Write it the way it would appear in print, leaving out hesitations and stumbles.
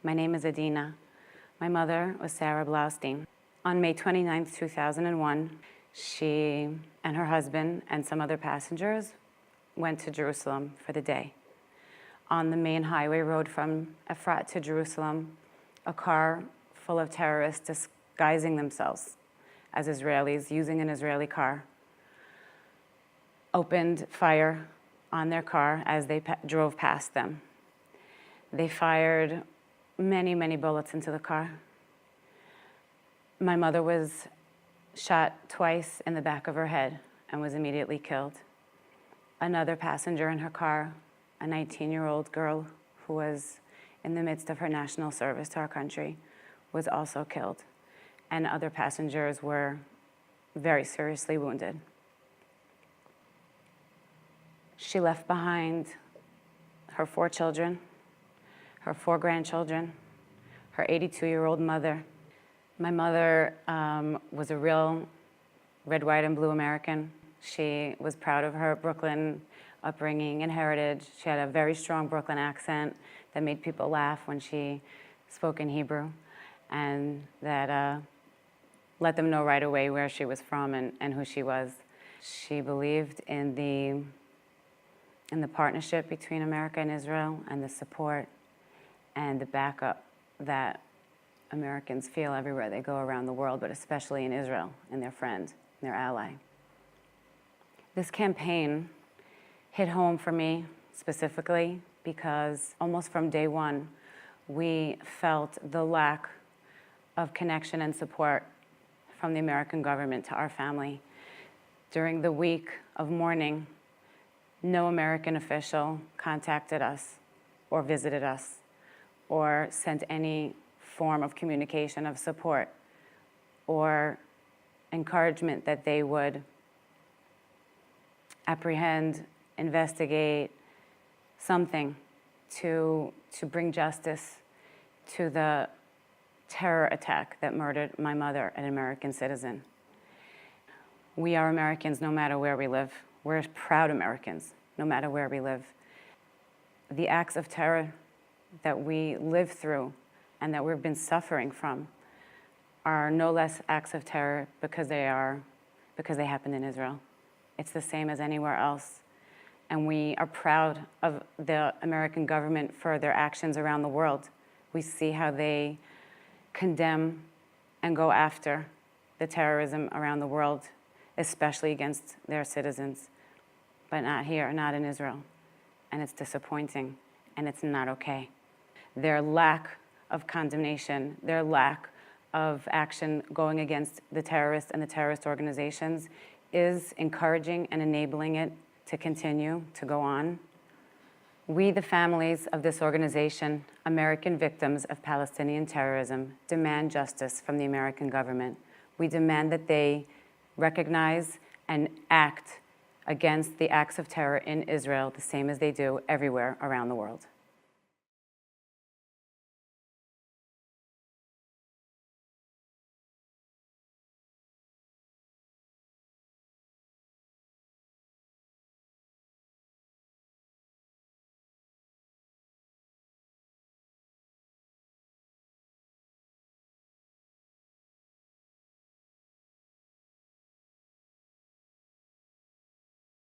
My name is Adena. My mother was Sara Blaustein. On May 29, 2001, she and her husband and some other passengers went to Jerusalem for the day. On the main highway road from Efrat to Jerusalem, a car full of terrorists disguising themselves as Israelis, using an Israeli car, opened fire on their car as they drove past them. They fired many, many bullets into the car. My mother was shot twice in the back of her head and was immediately killed. Another passenger in her car, a 19-year-old girl who was in the midst of her national service to our country, was also killed. And other passengers were very seriously wounded. She left behind her 4 children, her 4 grandchildren, her 82-year-old mother. My mother was a real red, white, and blue American. She was proud of her Brooklyn upbringing and heritage. She had a very strong Brooklyn accent that made people laugh when she spoke in Hebrew, and that let them know right away where she was from and who she was. She believed in the partnership between America and Israel, and the support and the backup that Americans feel everywhere they go around the world, but especially in Israel, and their friend, and their ally. This campaign hit home for me specifically because almost from day one, we felt the lack of connection and support from the American government to our family. During the week of mourning, no American official contacted us or visited us or sent any form of communication of support or encouragement that they would apprehend, investigate, something to bring justice to the terror attack that murdered my mother, an American citizen. We are Americans no matter where we live. We're proud Americans no matter where we live. The acts of terror that we live through and that we've been suffering from are no less acts of terror because they happen in Israel. It's the same as anywhere else. And we are proud of the American government for their actions around the world. We see how they condemn and go after the terrorism around the world, especially against their citizens, but not here, not in Israel. And it's disappointing, and it's not okay. Their lack of condemnation, their lack of action going against the terrorists and the terrorist organizations is encouraging and enabling it to continue, to go on. We, the families of this organization, American Victims of Palestinian Terrorism, demand justice from the American government. We demand that they recognize and act against the acts of terror in Israel the same as they do everywhere around the world.